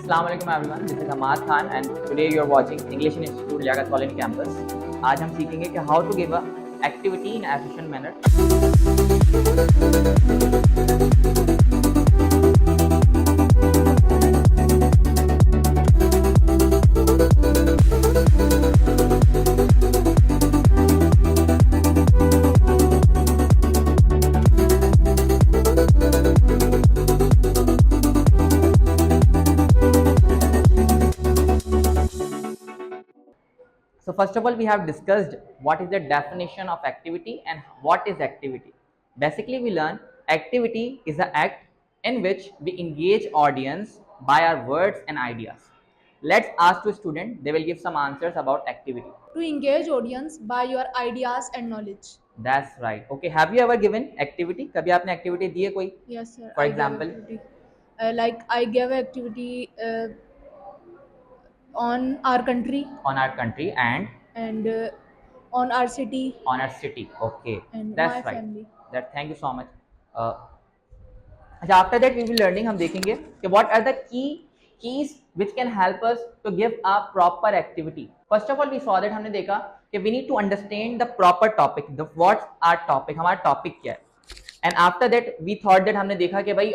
Assalamualaikum everyone, this is Ahmad Khan and today you are watching English Institute Liaquat College campus. आज हम सीखेंगे कि how to give a activity in efficient manner. So first of all, we have discussed what is the definition of activity and what is activity. Basically, we learn activity is an act in which we engage audience by our words and ideas. Let's ask to student, they will give some answers about activity. To engage audience by your ideas and knowledge. That's right. Okay, have you ever given activity? कभी आपने activity दी है कोई? Yes, sir. For I gave example? activity. I gave activity on our country On our country and on our city on our city. Okay, and that's my right. family. Thank you so much. After that we will learning हम देखेंगे कि what are the keys which can help us to give a proper activity. First of all we saw that हमने देखा कि we need to understand the proper topic, the what's our topic, हमारा topic क्या है. And after that we thought that हमने देखा कि भाई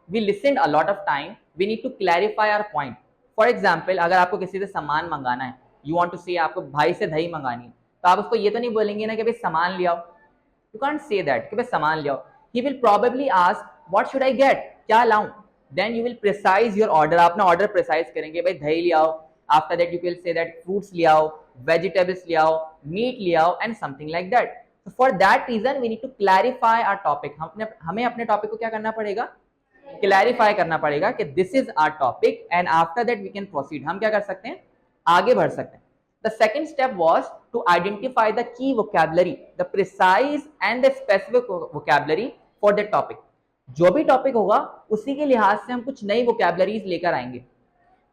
we listened a lot of time, we need to clarify our point. For example, अगर आपको किसी से सामान मंगाना है, you want to say आपको भाई से दही मंगानी है, तो आप उसको ये तो नहीं बोलेंगे ना कि भाई सामान ले आओ. You can't say that कि भाई सामान ले आओ. He will probably ask what should I get, क्या लाऊं. Then you will precise your order. आपने order precise करेंगे, भाई दही ले आओ. After that you will say that fruits ले आओ, vegetables ले आओ, meat ले आओ and something like that. So for that reason we need to clarify our topic. हमें अपने topic को क्या करना पड़ेगा, क्लैरिफाई करना पड़ेगा कि this is our topic and after that we can proceed. हम क्या कर सकते हैं, आगे बढ़ सकते हैं. The second step was to identify the key vocabulary, the precise and the specific vocabulary for that topic. जो भी टॉपिक होगा उसी के लिहाज से हम कुछ नई वोकैबुलरीज लेकर आएंगे.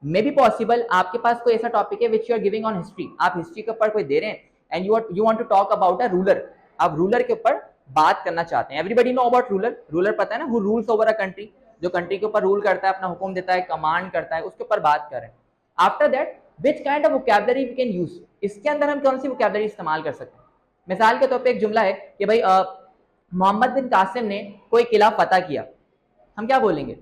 मे बी पॉसिबल आपके पास कोई ऐसा टॉपिक है which you are giving on history, आप हिस्ट्री के ऊपर कोई दे रहे हैं and you want to talk about a ruler, आप रूलर के ऊपर बात करना चाहते हैं. Everybody know about ruler. Ruler पता है ना, who rules over a country, जो कंट्री के ऊपर रूल करता है, अपना हुक्म देता है, कमांड करता है, उसके ऊपर बात कर रहे हैं. After that which kind of vocabulary we can use, इसके अंदर हम कौन सी वोकैबुलरी इस्तेमाल कर सकते हैं. मिसाल के तौर पे एक जुमला है कि भाई मोहम्मद बिन कासिम ने कोई किला फतह किया, हम क्या बोलेंगे,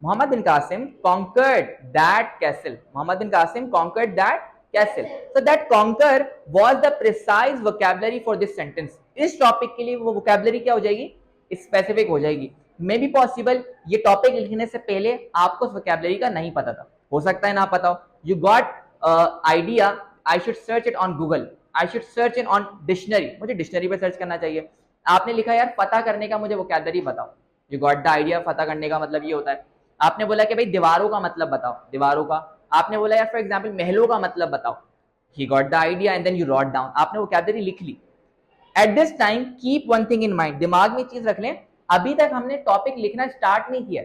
Muhammad bin Qasim conquered that castle. Muhammad bin Qasim conquered that castle. So that conquer was the precise vocabulary for this sentence. इस टॉपिक के लिए वो vocabulary क्या हो जाएगी, स्पेसिफिक हो जाएगी. मे बी पॉसिबल ये टॉपिक लिखने से पहले आपको उस वोकैबुलरी का नहीं पता था, हो सकता है ना पता हो. You got idea, I should search it on Google, I should search it on dictionary, मुझे डिक्शनरी पे सर्च करना चाहिए. आपने लिखा यार फतह करने का मुझे वोकैबुलरी बताओ, यू गॉट द आइडिया फतह करने का मतलब ये होता है. आपने बोला कि भाई दीवारों का मतलब बताओ, दीवारों का. आपने बोला यार फॉर एग्जाम्पल महलों का मतलब बताओ, he got the idea and then you wrote down, आपने वोकैबुलरी लिख ली. At this time keep one thing in mind, दिमाग में चीज रख लें, अभी तक हमने टॉपिक लिखना स्टार्ट नहीं किया,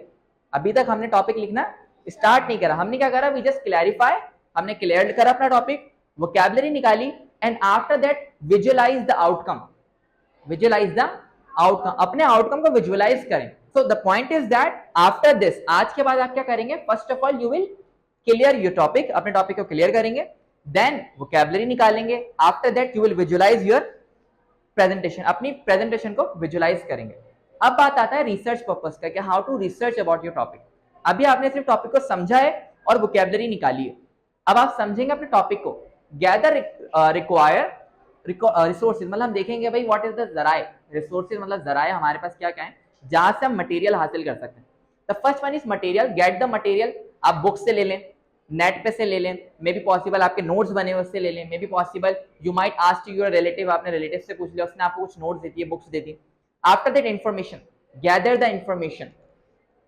अभी तक हमने टॉपिक लिखना स्टार्ट नहीं करा. हमने क्या करा, वी जस्ट क्लैरिफाई, हमने क्लियर करा अपना टॉपिक, वोकैबुलरी निकाली and after that visualize the outcome, visualize the outcome, अपने आउटकम को विजुअलाइज करें. So the point is that after this, आज के बाद आप क्या करेंगे, first of all you will clear your topic, अपने टॉपिक को क्लियर करेंगे, देन वोकैबुलरी निकालेंगे, after that you will visualize your presentation, अपनी प्रेजेंटेशन को विजुअलाइज करेंगे. अब बात आता है रिसर्च पर्पस का कि how to research about your topic. अभी आपने सिर्फ टॉपिक को समझा है और वोकैबुलरी निकाली है, अब आप समझेंगे अपने टॉपिक को. गैदर रिक्वायर रिसोर्सेज, मतलब हम देखेंगे भाई व्हाट इज द जराए, रिसोर्सेज मतलब जराए हमारे पास क्या क्या है जहां से हम मटेरियल हासिल कर सकते हैं. The first one is material, get the material. आप बुक से ले लें, नेट पे से ले लें, मे बी पॉसिबल आपके नोट्स बने हुए उससे ले लें, मे be possible you might ask your relative, आपने रिलेटिव से पूछ लिया, उसने आपको कुछ नोट्स देती है, बुक्स देती है. After that information, gather the information.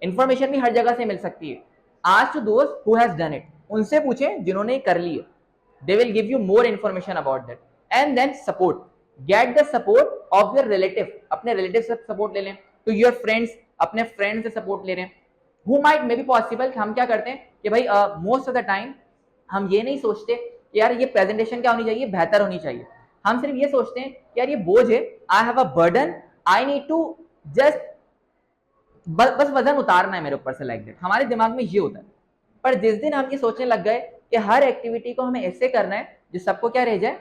Information भी हर जगह से मिल सकती है. Ask to those who has done it, उनसे पूछें जिन्होंने कर ली है, they will give you more information about that. And then support, get the support of your relative, अपने रिलेटिव से सपोर्ट ले लें. टू योर फ्रेंड्स, अपने फ्रेंड से सपोर्ट ले रहे हैं. Who might may be possible, हम क्या करते हैं कि भाई मोस्ट ऑफ द टाइम हम ये नहीं सोचते कि यार ये प्रेजेंटेशन क्या होनी चाहिए, बेहतर होनी चाहिए. हम सिर्फ ये सोचते हैं कि यार ये बोझ है, I have a burden, I need to just बस वजन उतारना है मेरे ऊपर से, लाइक दैट. हमारे दिमाग में ये होता है. पर जिस दिन हम ये सोचने लग गए कि हर एक्टिविटी को हमें ऐसे करना है जो सबको क्या रह जाए,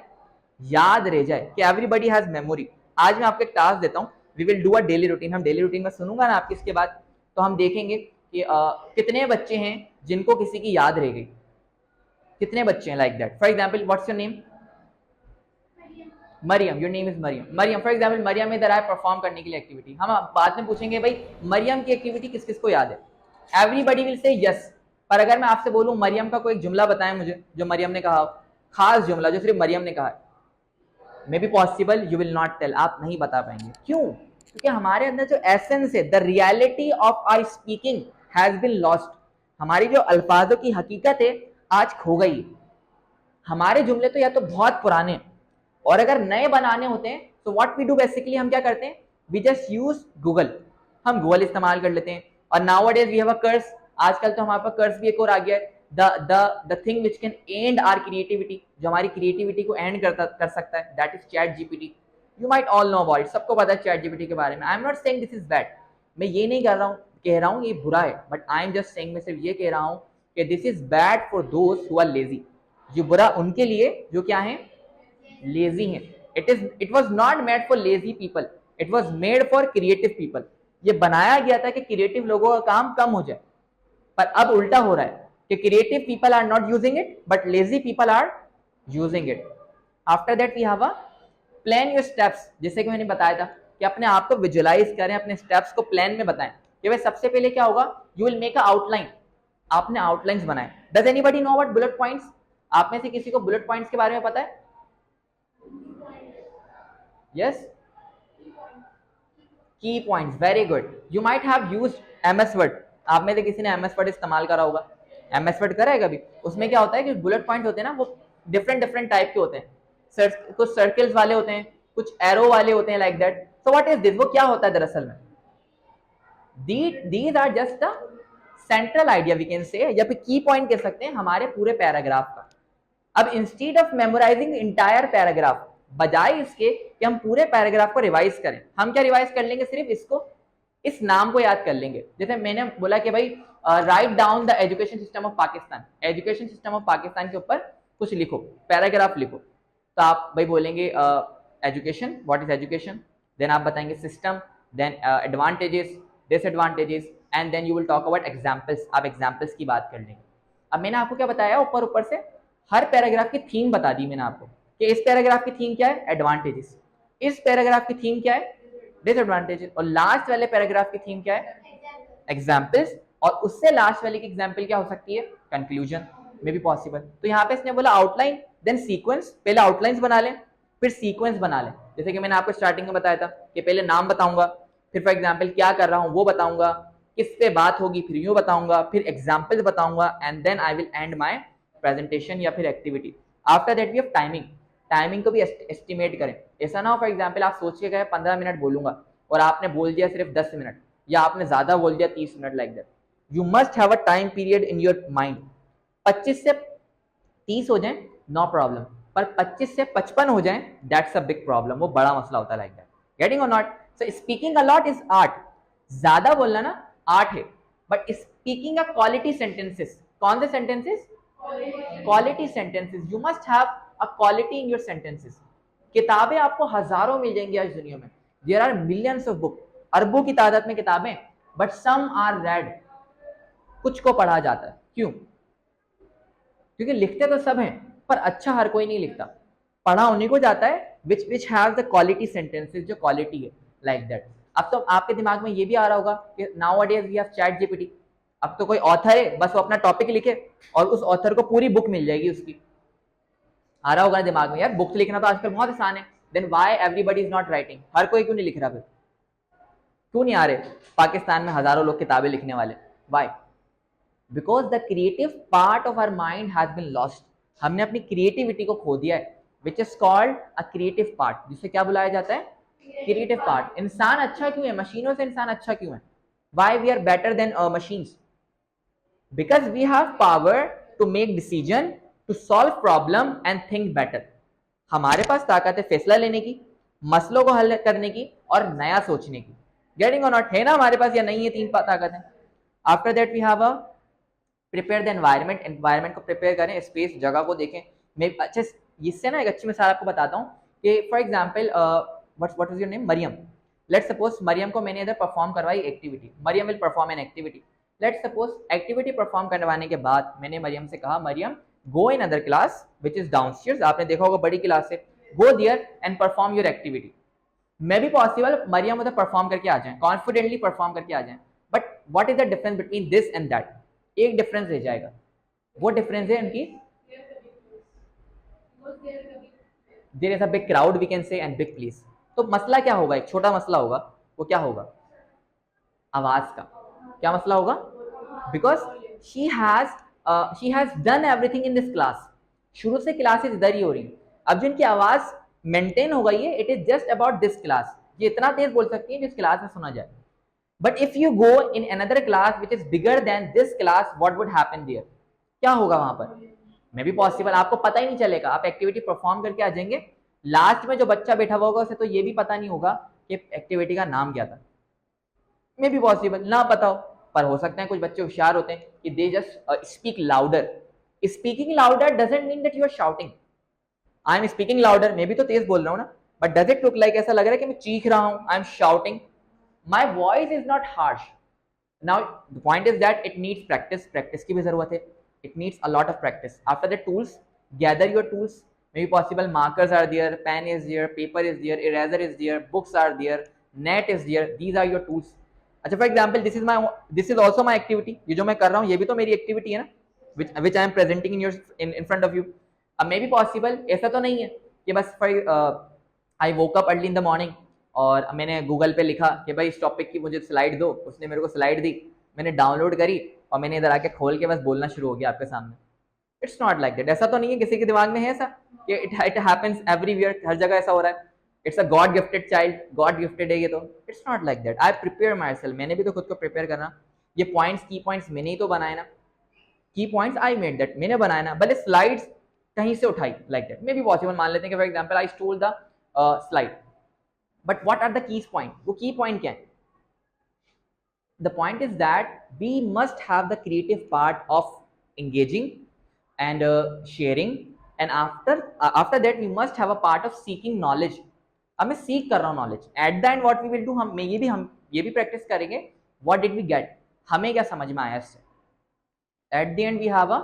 याद रह जाए, कि एवरीबडी हैज मेमोरी। आज मैं आपको एक टास्क देता हूँ, we will do a daily routine. हम डेली रूटीन में सुनूंगा ना आपकी इसके बाद, तो हम देखेंगे कि कितने बच्चे हैं जिनको किसी की याद रह गई, कितने बच्चे हैं like that. For example what's your name? Mariam, your name is Mariam. Mariam, for example Mariam इधर आए परफॉर्म करने के लिए एक्टिविटी। हम बाद में पूछेंगे भाई मरियम की एक्टिविटी किस किस को याद है, एवरीबडी विल से यस। पर अगर मैं आपसे बोलूं मरियम का कोई एक जुमला बताएं मुझे जो मरियम ने कहा हो, खास जुमला जो सिर्फ मरियम ने कहा है, may be possible you will not tell, आप नहीं बता पाएंगे। क्यों? क्योंकि हमारे अंदर जो एसेंस है, the reality of our speaking has been lost. हमारी जो अल्फाजों की हकीकत है आज खो गई। हमारे जुमले तो या तो बहुत पुराने, और अगर नए बनाने होते हैं तो व्हाट वी डू बेसिकली, हम क्या करते हैं, वी जस्ट यूज गूगल। हम गूगल इस्तेमाल कर लेते हैं। और नाउअडेज वी हैव अ कर्स, आजकल तो हमारे पास कर्स भी एक और आ गया है, the thing which can end our creativity, जो हमारी क्रिएटिविटी को एंड कर सकता है, that is chat GPT. You might all know about it, सबको पता है चैट जीपीटी के बारे में। I am not saying this is bad, मैं ये नहीं कह रहा हूँ ये बुरा है, but I am just saying, मैं सिर्फ ये कह रहा हूँ कि this is bad for those who are lazy. ये बुरा उनके लिए जो क्या है, लेजी हैं। It was not made for lazy people, it was made for creative people. ये बनाया गया था कि क्रिएटिव लोगों का काम कम हो जाए, पर अब उल्टा हो रहा है कि creative people are not using it but lazy people are using it. After that we have a plan your steps, जैसे कि मैंने बताया था कि अपने आप को विजुअलाइज करें, अपने स्टेप्स को प्लान में बताएं कि भाई सबसे पहले क्या होगा, you will make a outline. आपने आउटलाइंस बनाए। Does anybody know about bullet points? आप में से किसी को बुलेट पॉइंट्स के बारे में पता है? Yes? Key points, very good. You might have used MS Word. आप में से किसी ने MS Word इस्तेमाल करा होगा। MS Word करा है कभी? उसमें क्या होता है कि बुलेट पॉइंट होते हैं ना, वो डिफरेंट टाइप के होते हैं। कुछ सर्कल्स वाले होते हैं, कुछ एरो वाले होते हैं, like that. So what is this? वो क्या होता है दरअसल में? These are just the central idea we can say, या फिर की पॉइंट कह सकते हैं हमारे पूरे पैराग्राफ का। अब instead of memorising entire paragraph, बजाय इसके कि हम पूरे पैराग्राफ को रिवाइज करें, हम क्या रिवाइज कर लेंगे, सिर्फ इसको, इस नाम को याद कर लेंगे। जैसे मैंने बोला कि भाई write down the education system of Pakistan, education system of Pakistan के ऊपर कुछ लिखो, पैराग्राफ लिखो। तो आप भाई बोलेंगे education, what is education, then आप बताएंगे system, then advantages, disadvantages, and then you will talk about examples. आप एग्जाम्पल्स की बात कर लेंगे। अब मैंने आपको क्या बताया, ऊपर से हर पैराग्राफ की थीम बता दी मैंने आपको कि इस पैराग्राफ की थीम क्या है, एडवांटेजेस, इस पैराग्राफ की थीम क्या है, डिसएडवांटेजेस, और लास्ट वाले पैराग्राफ की थीम क्या है, एग्जाम्पल्स, और उससे लास्ट वाले की एग्जाम्पल क्या हो सकती है, कंक्लूजन में भी पॉसिबल। तो यहाँ पे इसने बोला आउटलाइन देन सीक्वेंस, पहले आउटलाइंस बना लें फिर सीक्वेंस बना लें। जैसे कि मैंने आपको स्टार्टिंग में बताया था कि पहले नाम बताऊंगा, फिर फॉर एग्जाम्पल क्या कर रहा हूँ वो बताऊंगा, किस पे बात होगी फिर यूं बताऊंगा, फिर एग्जाम्पल्स बताऊंगा, and then I will end my presentation या फिर activity. After that we have timing, timing को भी एस्टिमेट करें। ऐसा ना हो फॉर एग्जाम्पल आप सोच के गए 15 मिनट बोलूंगा और आपने बोल दिया सिर्फ 10 मिनट, या आपने ज्यादा बोल दिया 30 minute, like that. You must have a time period in your mind. 25 से 30 हो जाए नो प्रॉब्लम, पर 25 से 55 हो जाए दैट्स अ बिग प्रॉब्लम, वो बड़ा मसला होता है, लाइक दैट। गेटिंग और not? So speaking a lot is art, ज्यादा बोलना ना आर्ट है, but speaking a quality sentences, कौन से sentences, quality sentences. You must have a quality in your sentences. किताबें आपको हजारों मिल जाएंगी आज दुनिया में, there are millions of book, अरबों की तादाद में किताबें, बट सम आर रेड, कुछ को पढ़ा जाता है। क्यों? क्योंकि लिखते तो सब हैं पर अच्छा हर कोई नहीं लिखता, पढ़ा उन्हीं को जाता है which have the quality sentences, जो क्वालिटी है, लाइक दैट। अब तो आपके दिमाग में ये भी आ रहा होगा कि nowadays we have chat GPT. अब तो कोई ऑथर है, बस वो अपना टॉपिक लिखे और उस ऑथर को पूरी बुक मिल जाएगी उसकी। आ रहा होगा दिमाग में, यार बुक्स लिखना तो आजकल बहुत आसान है, then why everybody is not writing? हर कोई क्यों नहीं लिख रहा? फिर क्यों नहीं आ रहे पाकिस्तान में हजारों लोग किताबें लिखने वाले? Why? Because the creative part of our mind has been lost. हमने अपनी क्रिएटिविटी को खो दिया है, which is called a creative part, जिसे क्या बुलाया जाता है, क्रिएटिव पार्ट। इंसान अच्छा क्यों है, मशीनों से इंसान अच्छा क्यों है? Why we are better than machines? Because we have power to make decision, to solve problem and think better. हमारे पास ताकत है फैसला लेने की, मसलों को हल करने की और नया सोचने की। गेटिंग और नॉट? है ना हमारे पास या नहीं है? तीन ताकत है। After that we have a prepare the environment, environment को प्रिपेयर करें, स्पेस जगह को देखें। मैं अच्छा इससे ना एक अच्छी मिसाल आपको बताता हूँ कि for example what is your name, Mariam. Let's suppose Mariam को मैंने इधर परफॉर्म करवाई activity, Mariam will perform an activity. Let's suppose activity perform करवाने के बाद मैंने मरियम से कहा, Mariam go in other class which is downstairs, आपने देखा होगा बड़ी क्लास है, go there and perform your activity. May be possible Mariam उधर परफॉर्म करके आ जाए, कॉन्फिडेंटली परफॉर्म करके आ जाए, but what is the difference between this and that? एक डिफरेंस रह जाएगा, वो डिफरेंस है उनकी, there is a big crowd we can say and big place. तो मसला क्या होगा, एक छोटा मसला होगा, वो क्या होगा, आवाज का। क्या मसला होगा? Because she has done everything in this class, शुरू से क्लासेस इधर ही हो रही हैं। अब जिनकी आवाज मेंटेन हो गई है, it is just about this class, ये इतना तेज बोल सकती है जिस क्लास में सुना जाए। But if you go in another class which is bigger than this class, what would happen there? क्या होगा वहां पर? मे बी पॉसिबल आपको पता ही नहीं चलेगा, आप एक्टिविटी परफॉर्म करके आ जाएंगे, लास्ट में जो बच्चा बैठा हुआ होगा उसे तो ये भी पता नहीं होगा कि एक्टिविटी का नाम क्या था। मे बी पॉसिबल ना पता हो, पर हो सकते हैं कुछ बच्चे होशियार होते हैं कि they just speak louder. Speaking louder doesn't mean that you are shouting. I am speaking louder, मैं भी तो तेज बोल रहा हूँ ना, but does it look like, ऐसा लग रहा है कि मैं चीख रहा हूँ, I am shouting? My voice is not harsh. Now the point is that it needs practice, practice की भी जरूरत है, it needs a lot of practice. After the tools, gather your tools, may be possible markers are there, pen is there, paper is there, eraser is there, books are there, net is there, these are your tools. अच्छा for example this is also my activity, ये जो मैं कर रहा हूँ ये भी तो मेरी एक्टिविटी है ना, which I am presenting in front of you. अब मे बी पॉसिबल ऐसा तो नहीं है कि बस I woke up early in the morning और मैंने गूगल पे लिखा कि भाई इस टॉपिक की मुझे स्लाइड दो, उसने मेरे को स्लाइड दी, मैंने डाउनलोड करी और मैंने इधर आके खोल के बस बोलना शुरू हो गया आपके सामने। इट्स नॉट लाइक दैट, ऐसा तो नहीं है, किसी के दिमाग में है ऐसा कि इट हैपेंस एवरीवेयर, हर जगह ऐसा हो रहा है, it's a God gifted child, God gifted है ये तो? It's not like that. I prepare my self, मैंने भी तो खुद को प्रिपेयर करना, ये पॉइंट्स, की पॉइंट्स मैंने ही तो बनाए ना, की पॉइंट्स आई मेड दैट, मैंने बनाया ना, भले स्लाइड्स कहीं से उठाई like that. May be possible, मान लेते हैं कि for example I stole the slide, but what are the keys point? वो की पॉइंट क्या है? The point is that we must have the creative part of engaging and sharing, and after that we must have a part of seeking knowledge। अब मैं सीख कर रहा हूँ knowledge, at the end what we will do, हम ये भी practice करेंगे, व्हाट डिड वी गेट, हमें क्या समझ में आया इससे। At the end we have a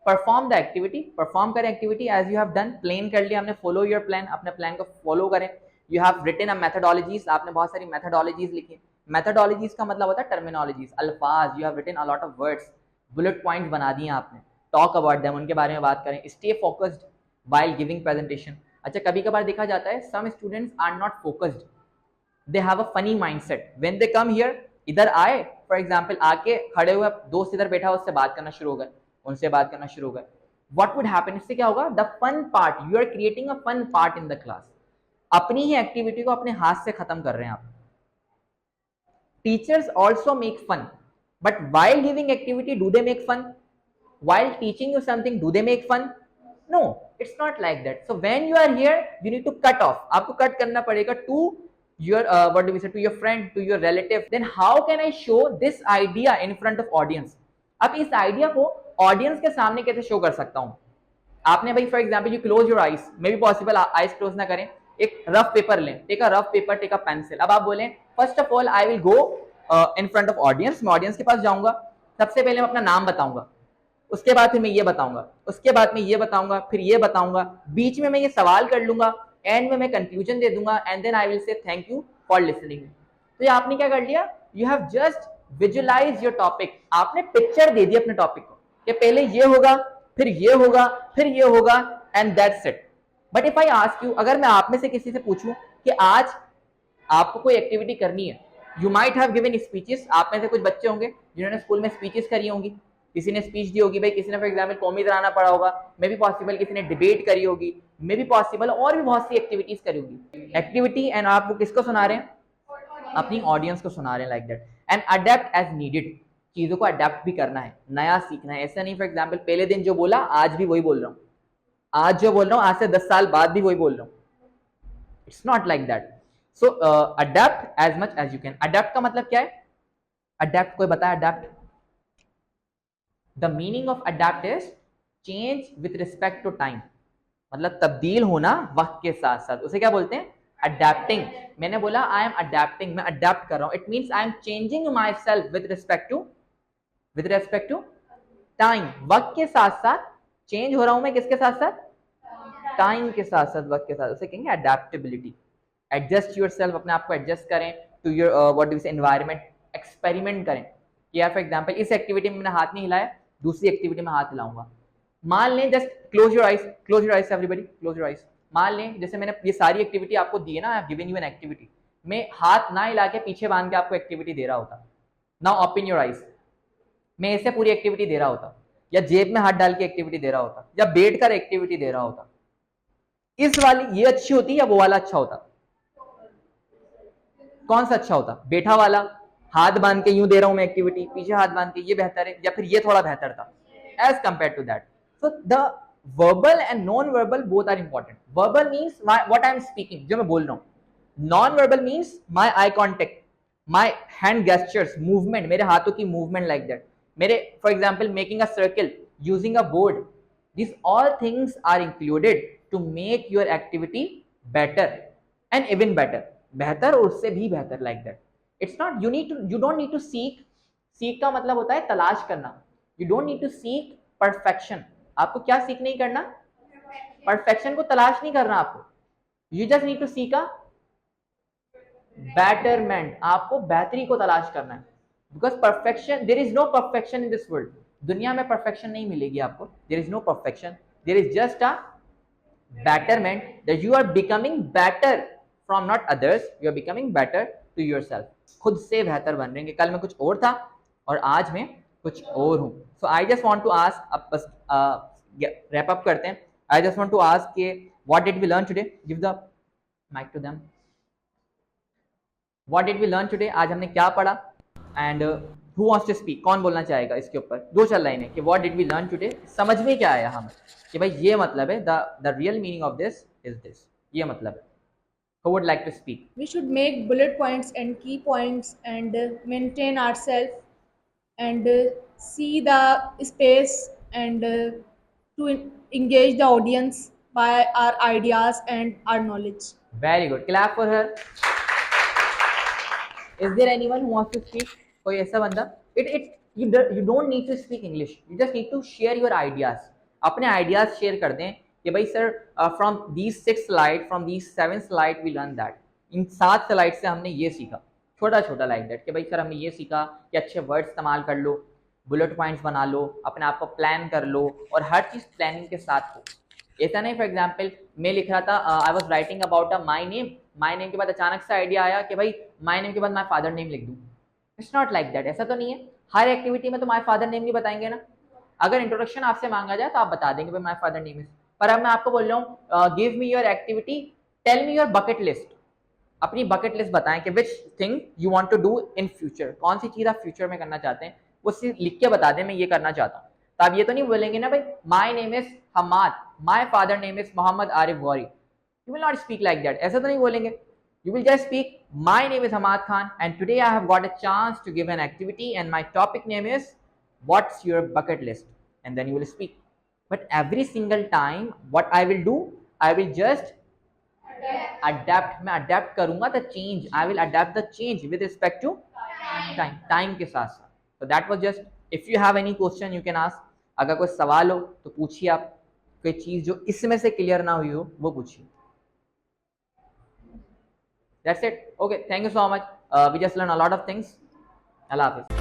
perform the activity, perform करें activity as you have done, plan कर लिया हमने, फॉलो योर प्लान, अपने प्लान को फॉलो करें। You have written a methodologies, आपने बहुत सारी मेथोडोलॉजीज लिखी। मेथोडोलॉजीज का मतलब होता है टर्मिनोलॉजीज, अल्फाज, you have written a lot of words, bullet points बना दिए आपने, टॉक अबाउट देम, उनके बारे में बात करें। Stay focused while giving presentation. अच्छा कभी कभार देखा जाता है some students are not focused, they have a funny mindset, when they come here, इधर आए फॉर एग्जांपल, आके खड़े हुए दोस्त इधर बैठा उससे बात करना शुरू हो गए, उनसे बात करना शुरू हो गए, व्हाट वुड हैपन? इससे क्या होगा? The fun part, you are creating a fun part in the class, अपनी ही एक्टिविटी को अपने हाथ से खत्म कर रहे हैं आप। Teachers also make fun, but while giving activity, do they make fun? While teaching you something, do they make fun? No, it's not like that. So when you are here, you need to cut off, आपको cut करना पड़ेगा to your what do we say, to your friend, to your relative. Then how can I show this idea in front of audience? अब इस idea को audience के सामने कैसे show कर सकता हूँ? आपने भाई for example you close your eyes, may be possible eyes close ना करें, एक रफ पेपर लें, take a rough paper, take a pencil. अब आप बोलें first of all I will go in front of audience, मैं ऑडियंस के पास जाऊंगा, सबसे पहले मैं अपना नाम बताऊंगा, उसके बाद फिर मैं ये बताऊंगा, उसके बाद मैं ये बताऊंगा, फिर ये बताऊंगा, बीच में मैं ये सवाल कर लूंगा, एंड में मैं कंक्लूजन दे दूंगा, and then I will say thank you for listening. तो ये आपने क्या कर लिया? You have just visualise your topic, आपने पिक्चर दे दी अपने टॉपिक को कि पहले ये होगा, फिर ये होगा, फिर ये होगा, and that's it. But if I ask you, अगर मैं आप में से किसी से पूछूं कि आज आपको कोई एक्टिविटी करनी है, you might have given speeches, आप में से कुछ बच्चे होंगे जिन्होंने स्कूल में स्पीचेस करी होंगी, किसी ने स्पीच दी होगी, भाई किसी ने फॉर एग्जाम्पल कॉमी कराना पड़ा होगा, मे बी पॉसिबल किसी ने डिबेट करी होगी, मे बी पॉसिबल और भी बहुत सी एक्टिविटीज करी होगी। एक्टिविटी एंड आप वो किसको सुना रहे हैं? अपनी ऑडियंस को सुना रहे हैं, like that. And adapt as needed, चीजों को अडेप्ट भी करना है, नया सीखना है। ऐसा नहीं फॉर एग्जाम्पल पहले दिन जो बोला आज भी वही बोल रहा हूँ, आज जो बोल रहा हूँ आज से 10 साल बाद भी वही बोल रहा हूँ। It's not like that. So adapt as much as you can. Adapt का मतलब क्या है? अडेप्ट कोई बताया? Adapt the meaning of adapt is change with respect to time, मतलब तब्दील होना वक्त के साथ साथ, उसे क्या बोलते हैं? अडेप्टिंग। मैंने बोला आई एम अडेप्टिंग, मैं अडेप्ट कर रहा हूं, it means I am changing my self with respect to time, वक्त के साथ साथ चेंज हो रहा हूं मैं, किसके साथ साथ? टाइम के साथ साथ, वक्त के साथ, उसे कहेंगे अडेप्टेबिलिटी। एडजस्ट योर सेल्फ, अपने आप को एडजस्ट करें to your what do we say environment, experiment करें कि यार फॉर एग्जांपल इस एक्टिविटी में मैंने हाथ नहीं हिलाया, दूसरी एक्टिविटी में हाथ हिलाऊंगा। मान लें, just close your eyes everybody, close your eyes. मान लें जैसे मैंने ये सारी एक्टिविटी आपको दी है ना, I have given you an activity, मैं हाथ ना हिला के पीछे बांध के आपको एक्टिविटी दे रहा होता, नाउ ओपन योर आइज, मैं ऐसे पूरी एक्टिविटी दे रहा होता, या जेब में हाथ डाल के एक्टिविटी दे रहा होता, या बैठ कर एक्टिविटी दे रहा होता, इस वाली ये अच्छी होती या वो वाला अच्छा होता? कौन सा अच्छा होता? बैठा वाला, हाथ बांध के यूं दे रहा हूं मैं एक्टिविटी, पीछे हाथ बांध के, ये बेहतर है, या फिर ये थोड़ा बेहतर था as compare to that? So the verbal and non verbal both are important. Verbal means what I am speaking, जो मैं बोल रहा हूं। Non verbal means my eye contact, my hand gestures, movement, मेरे हाथों की मूवमेंट लाइक दैट, मेरे for example making a circle, using a board, these all things are included to make your activity better and even better, बेहतर और उससे भी बेहतर, like that. It's not, you don't need to seek का मतलब होता है तलाश करना, you don't need to seek perfection, आपको क्या सीख नहीं करना? perfection को तलाश नहीं करना आपको, you just need to seek a betterment, आपको बेहतरी को तलाश करना है, because perfection, there is no perfection in this world, दुनिया में परफेक्शन नहीं मिलेगी आपको, there is no perfection, there is just a betterment that you are becoming better from not others, you are becoming better to yourself, खुद से बेहतर बन रहे हैं कि कल मैं कुछ और था और आज मैं कुछ और हूं। So I just want to ask, अब बस रैप अप करते हैं, I just want to ask के what did we learn today, give the mic to them, what did we learn today, आज हमने क्या पढ़ा, and who wants to speak, कौन बोलना चाहेगा इसके ऊपर? दो चल लाइनें कि what did we learn today, समझ में क्या आया हमें कि भाई ये मतलब है, the real meaning of this is this, ये मतलब है। Who would like to speak? We should make bullet points and key points and maintain ourselves and see the space and to engage the audience by our ideas and our knowledge. Very good, clap for her. Is there anyone who wants to speak? कोई ऐसा बंदा? You don't need to speak English, you just need to share your ideas, अपने ideas share कर दें कि भाई sir from these 6 slide, from these 7 slide we learn that, इन 7 slide से हमने ये सीखा, छोटा छोटा लाइक दैट कि भाई सर हमने ये सीखा कि अच्छे वर्ड इस्तेमाल कर लो, बुलेट पॉइंट्स बना लो, अपने आप को प्लान कर लो, और हर चीज़ प्लानिंग के साथ हो। ऐसा नहीं फॉर एग्जाम्पल मैं लिख रहा था, I was writing about a my name के बाद अचानक से आइडिया आया कि भाई माई नेम के बाद माई फादर नेम लिख दूँ। इट्स नॉट लाइक दैट, ऐसा तो नहीं है, हर एक्टिविटी में तो माई फादर नेम नहीं बताएंगे ना, अगर इंट्रोडक्शन आपसे मांगा जाए तो आप बता देंगे भाई माय फादर नेम इज, पर अब मैं आपको बोल रहा हूँ give me your activity, tell me your bucket list, अपनी बकेट लिस्ट बताएं कि which thing you want to do in future, कौन सी चीज़ आप फ्यूचर में करना चाहते हैं, वो चीज़ लिख के बता दें मैं ये करना चाहता हूँ। तो आप ये तो नहीं बोलेंगे ना भाई my name is Hamad, my father name is Mohammad Arif Ghauri, you will not speak like that, ऐसा तो नहीं बोलेंगे, you will just speak my name is Hamad Khan and today I have got a chance to give an activity and my topic name is what's your bucket list, and then you will speak. But every single time what I will do, I will just adapt, मैं adapt करूंगा the change, I will adapt the change with respect to time के साथ साथ। So that was just, if you have any question you can ask, अगर कोई सवाल हो तो पूछिए, आप कोई चीज़ जो इसमें से क्लियर ना हुई हो वो पूछिए। That's it. Okay, thank you so much. We just learned a lot of things. Allah Hafiz.